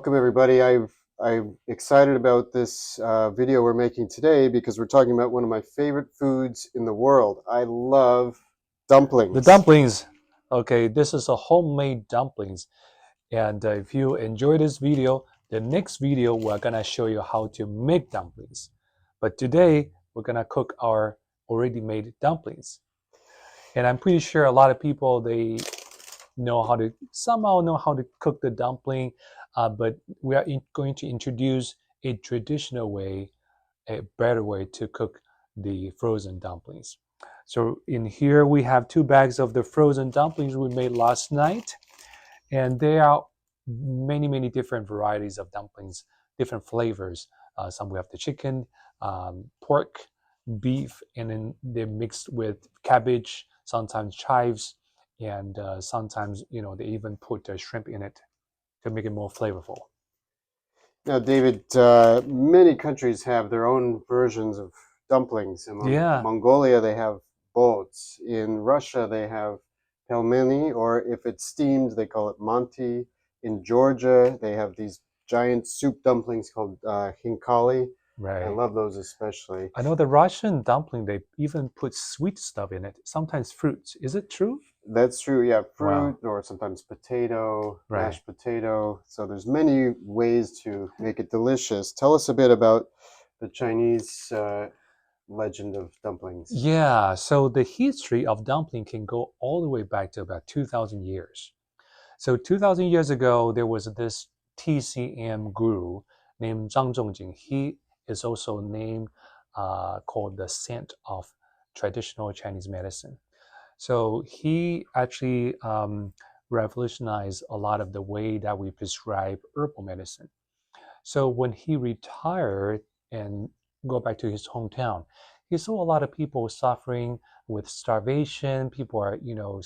Welcome everybody. I'm excited about this video we're making today because we're talking about one of my favorite foods in the world. I love The dumplings. dumplings. Okay, this is a homemade dumplings. And if you enjoy this video, the next video we're gonna show you how to make dumplings. But today we're gonna cook our already made dumplings. And I'm pretty sure a lot of people they somehow know how to cook the dumpling, but we are going to introduce a traditional way, a better way to cook the frozen dumplings. So in here we have 2 bags of the frozen dumplings we made last night, and there are many different varieties of dumplings, different flavors. Some we have the chicken, pork, beef, and then they're mixed with cabbage, sometimes chives, and sometimes they even put shrimp in it to make it more flavorful. Now, David, many countries have their own versions of dumplings. In Yeah, Mongolia, they have boats. In Russia, they have pelmeni, or if it's steamed, they call it manti. In Georgia, they have these giant soup dumplings called hinkali. I right. love those especially. I know the Russian dumpling, they even put sweet stuff in it, sometimes fruits. Is it true? That's true. Yeah, Wow, fruit or sometimes potato, right. mashed potato. So there's many ways to make it delicious. Tell us a bit about the Chinese legend of dumplings. Yeah, so the history of dumpling can go all the way back to about 2,000 years. So 2,000 years ago, there was this TCM guru named Zhang Zhongjing. He is also named called the saint of traditional Chinese medicine. So he actually revolutionized a lot of the way that we prescribe herbal medicine. So when he retired and go back to his hometown, he saw a lot of people suffering with starvation. People are,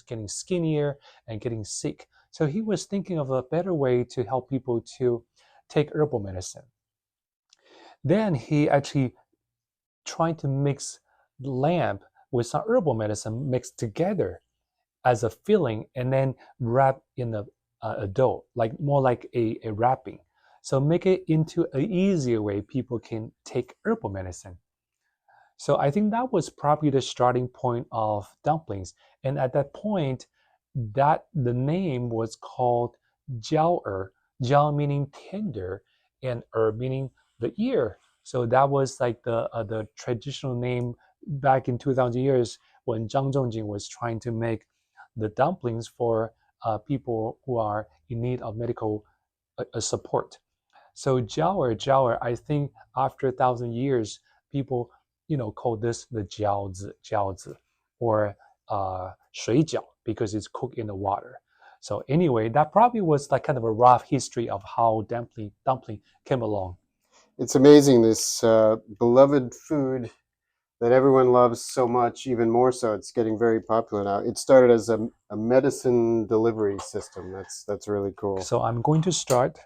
getting skinnier and getting sick. So he was thinking of a better way to help people to take herbal medicine. Then he actually tried to mix lamb with some herbal medicine mixed together as a filling and then wrap in a dough, like more like a wrapping. So make it into an easier way people can take herbal medicine. So I think that was probably the starting point of dumplings. And at that point, that the name was called jiao er, jiao meaning tender, and meaning the ear. So that was like the traditional name back in 2,000 years when Zhang Zhongjing was trying to make the dumplings for people who are in need of medical support. So jiao er, I think after 1,000 years, people call this the jiaozi, or shui jiao because it's cooked in the water. So anyway, that probably was like kind of a rough history of how dumpling came along. It's amazing, this beloved food that everyone loves so much, even more so. It's getting very popular now. It started as a medicine delivery system. That's really cool. So I'm going to start.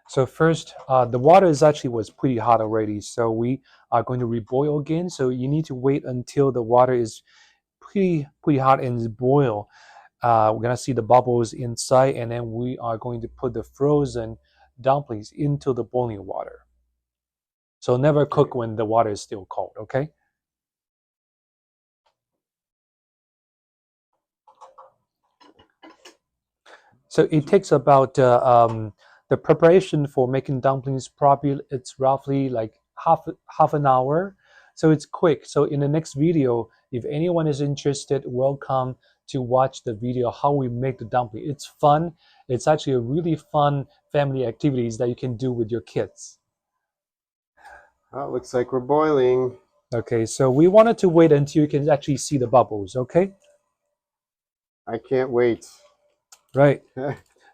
So first, the water is actually was pretty hot already. So we are going to reboil again. So you need to wait until the water is pretty hot and boil. We're gonna see the bubbles inside, and then we are going to put the frozen dumplings into the boiling water. So never cook when the water is still cold, okay? So it takes about the preparation for making dumplings. Probably it's roughly like half an hour. So it's quick. So in the next video, if anyone is interested, welcome to watch the video how we make the dumpling. It's fun. It's actually a really fun family activities that you can do with your kids. Oh, it looks like we're boiling. Okay, so we wanted to wait until you can actually see the bubbles. Okay, I can't wait. right.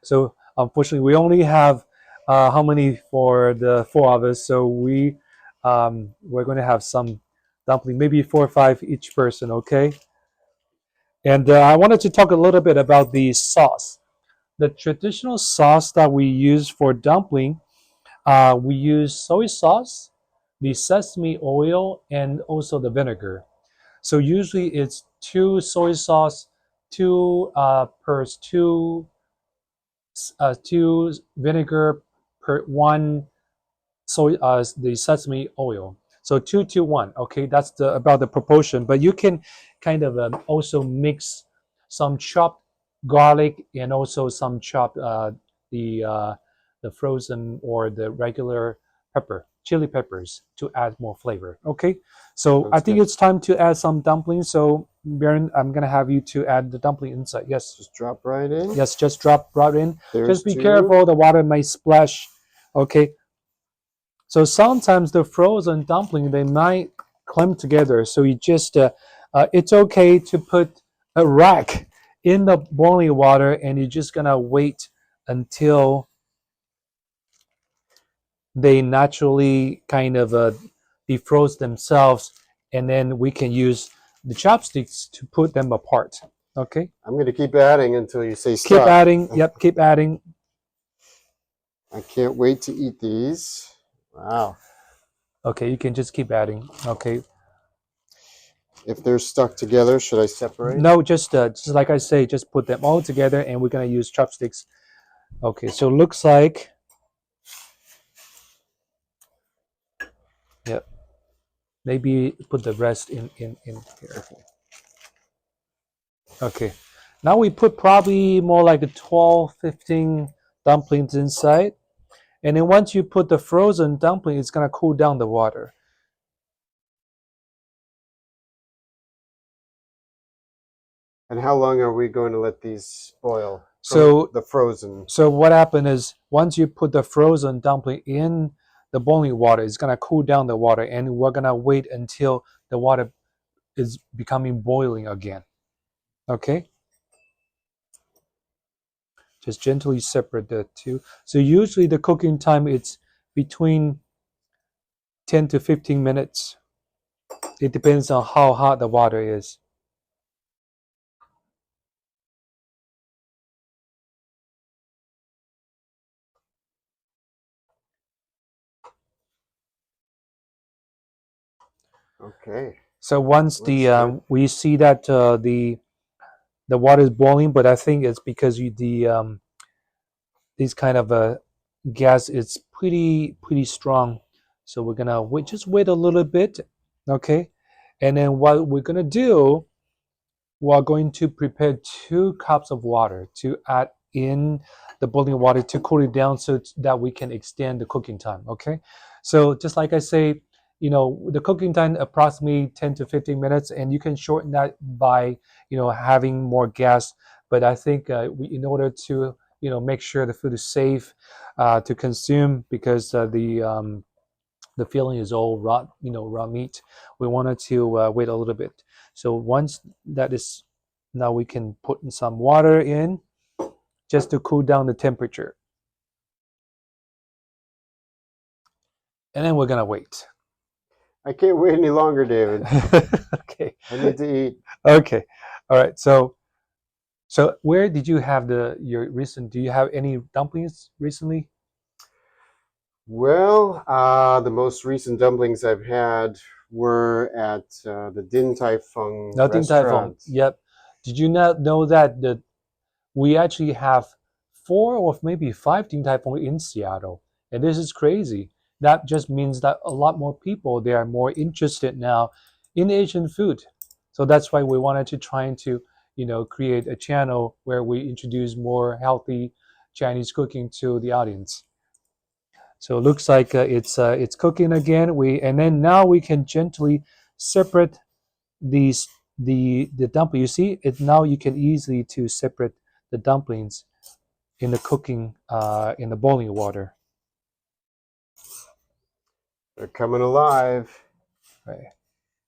So unfortunately, we only have how many for the 4 of us? So we're going to have some dumpling, maybe 4 or 5 each person. Okay. And I wanted to talk a little bit about the sauce. The traditional sauce that we use for dumpling, we use soy sauce, the sesame oil, and also the vinegar. So usually it's 2 soy sauce, 2 per 2 2 vinegar per 1 soy the sesame oil. So 2 to 1. Okay, that's the about the proportion. But you can kind of also mix some chopped garlic and also some chopped the uh, the frozen or the regular chili peppers to add more flavor. Okay, so I Sounds think good. it's time to add some dumplings. So Baron, I'm gonna have you to add the dumpling inside. Yes, Just drop right in. yes, just drop right in. There's Just be two. careful, the water may splash. Okay, so sometimes the frozen dumpling they might clump together. So you just it's okay to put a rack in the boiling water, and you're just gonna wait until they naturally kind of defrost themselves, and then we can use the chopsticks to put them apart. Okay. I'm going to keep adding until you say Keep stop. adding. Yep. Keep adding. I can't wait to eat these. Wow. Okay. You can just keep adding. Okay. If they're stuck together, should I separate? No, just like I say, just put them all together, and we're gonna use chopsticks. Okay, so looks like, yeah, maybe put the rest in here. Okay, now we put probably more like a 12, 15 dumplings inside, and then once you put the frozen dumpling, it's gonna cool down the water. And how long are we going to let these boil? So the frozen. So what happened is once you put the frozen dumpling in the boiling water, it's gonna cool down the water, and we're gonna wait until the water is becoming boiling again. Okay, just gently separate the two. So usually the cooking time it's between 10 to 15 minutes. It depends on how hot the water is. Okay. So once we see that the water is boiling, but I think it's because these kind of gas is pretty strong. So we're gonna just wait a little bit, okay? And then what we're gonna do, we're going to prepare 2 cups of water to add in the boiling water to cool it down so that we can extend the cooking time, okay? So just like I say, the cooking time approximately 10 to 15 minutes, and you can shorten that by, having more gas. But I think in order to, make sure the food is safe to consume, because the filling is all raw meat. We wanted to wait a little bit. So once that is, now we can put in some water in just to cool down the temperature. And then we're gonna wait. I can't wait any longer, David. Okay. I need to eat. Okay. All right. So where did you have your recent? Do you have any dumplings recently? Well, the most recent dumplings I've had were at the Din Tai Fung Nothing typhoon. restaurant. Yep. Did you not know that we actually have 4 or maybe 5 Din Tai Fung in Seattle, and this is crazy. That just means that a lot more people they are more interested now in Asian food. So that's why we wanted to try to create a channel where we introduce more healthy Chinese cooking to the audience. So it looks like it's cooking again. And then now we can gently separate these the dumpling. You see it now. You can easily to separate the dumplings in the cooking in the boiling water. They're coming alive. Right.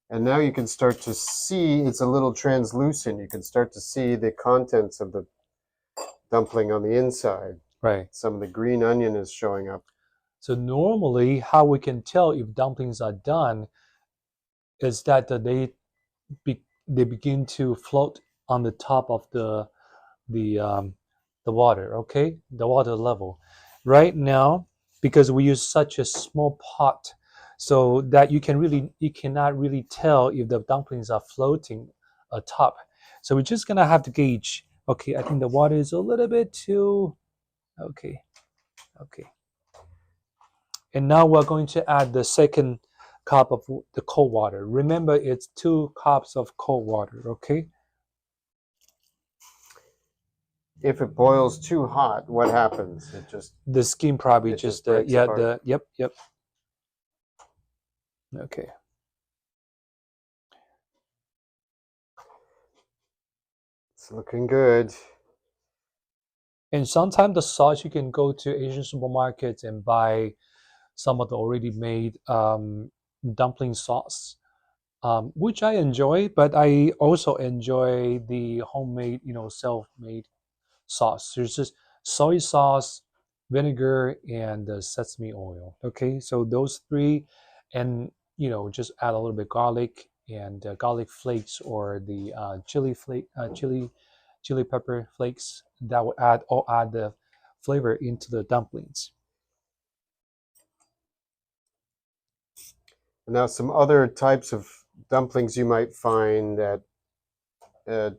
And now you can start to see, it's a little translucent. You can start to see the contents of the dumpling on the inside. Right. Some of the green onion is showing up. So normally, how we can tell if dumplings are done is that they begin to float on the top of the um, the water. Okay, the water level. Right now, because we use such a small pot, so that you cannot really tell if the dumplings are floating atop. So we're just gonna have to gauge. Okay, I think the water is a little bit too Okay, okay. And now we're going to add the second cup of the cold water. Remember, it's 2 cups of cold water, okay? If it boils too hot, what happens? The skin probably It just just, breaks yeah, apart. yep, yep. Okay. It's looking good. And sometimes the sauce, you can go to Asian supermarkets and buy some of the already made dumpling sauce, which I enjoy, but I also enjoy the homemade, self-made sauce. There's just soy sauce, vinegar, and sesame oil. Okay, so those three, and just add a little bit garlic and garlic flakes or the chili pepper flakes. That will add the flavor into the dumplings. Now, some other types of dumplings you might find at a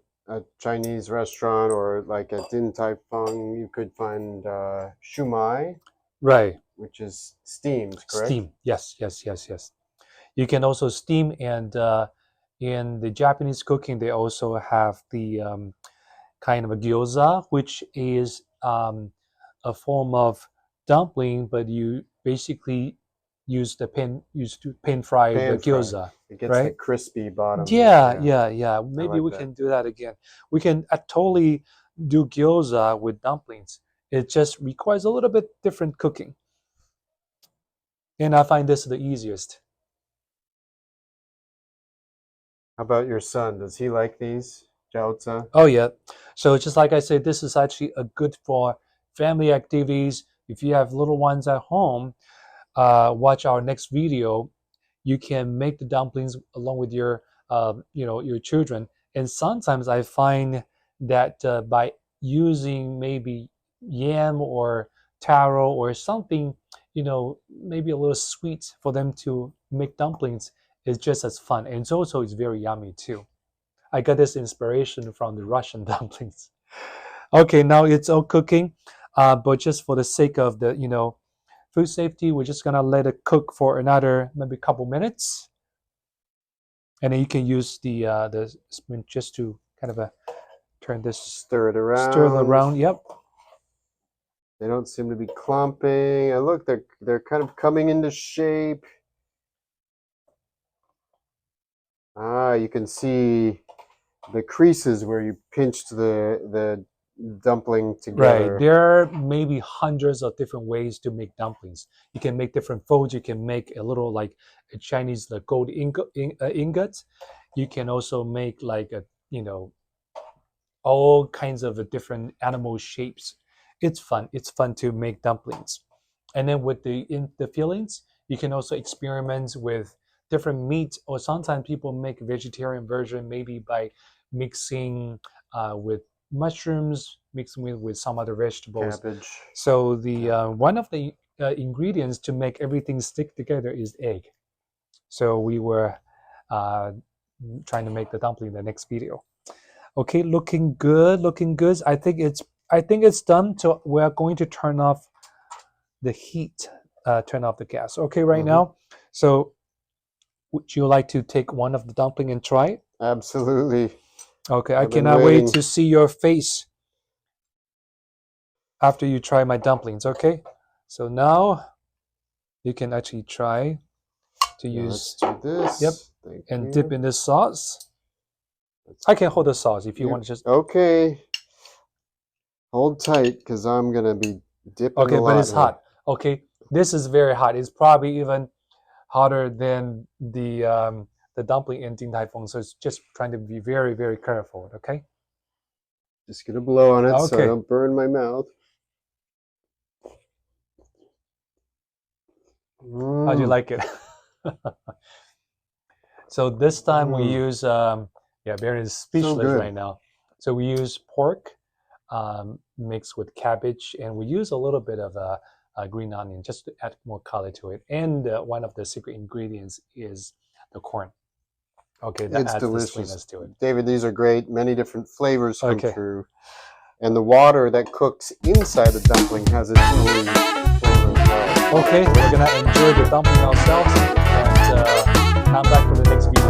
Chinese restaurant or like at Din Tai Fung, you could find shumai, Right, which is steamed, correct? steam. Yes, yes, yes, yes. You can also steam, and in the Japanese cooking, they also have the kind of a gyoza, which is a form of dumpling, but you basically used to pan fry the Pan fried. gyoza, It gets the right? crispy bottom. Yeah, Yeah, yeah, yeah. I Maybe like we that. can do that again. We can totally do gyoza with dumplings. It just requires a little bit different cooking, and I find this the easiest. How about your son? Does he like these? Jiaozi? Oh yeah. So just like I said, this is actually a good for family activities. If you have little ones at home, watch our next video. You can make the dumplings along with your children. And sometimes I find that by using maybe yam or taro or something, maybe a little sweet for them to make dumplings is just as fun. And it's very yummy too. I got this inspiration from the Russian dumplings. Okay, now it's all cooking, but just for the sake of the food safety, we're just gonna let it cook for another maybe couple minutes, and then you can use the spoon just to kind of turn this, Stir it stir it around. around. Yep. They don't seem to be clumping. And look, they're kind of coming into shape. Ah, you can see the creases where you pinched the dumpling Right. together. There are maybe hundreds of different ways to make dumplings. You can make different folds. You can make a little like a Chinese the gold ingot. You can also make like a all kinds of different animal shapes. It's fun. It's fun to make dumplings. And then with the fillings, you can also experiment with different meat, or sometimes people make vegetarian version maybe by mixing with mushrooms, mixing with some other vegetables. Cabbage. So the Yeah. one of the ingredients to make everything stick together is egg. So we were uh, trying to make the dumpling in the next video. Okay, looking good, looking good. I think it's done. So we're going to turn off the heat, turn off the gas. Okay, right Hmm. now. So would you like to take one of the dumpling and try it? Absolutely. Okay, I I've been cannot wait waiting. to see your face after you try my dumplings. Okay, so now you can actually try to Yeah, let's use, do yep, this. Thank and dip you. in this sauce. Let's I can hold the sauce if you you want to just. okay. Hold tight because I'm gonna be dipping a Okay, but lot it's here. hot. Okay, this is very hot. It's probably even hotter than the dumpling in Din Tai Fung. So it's just trying to be very, very careful. Okay. Just gonna blow on it so I Okay. don't burn my mouth. How do you Mmm. like it? So this time we Mmm. use yeah, Barry is So speechless good. right now. So we use pork mixed with cabbage, and we use a little bit of a green onion just to add more color to it. And one of the secret ingredients is the corn. Okay, that It's adds the delicious. sweetness to it. David, these are great. Many different flavors come Okay. through. And the water that cooks inside the dumpling has its own flavor as well. Okay, we're gonna enjoy the dumpling ourselves and come back for the next video.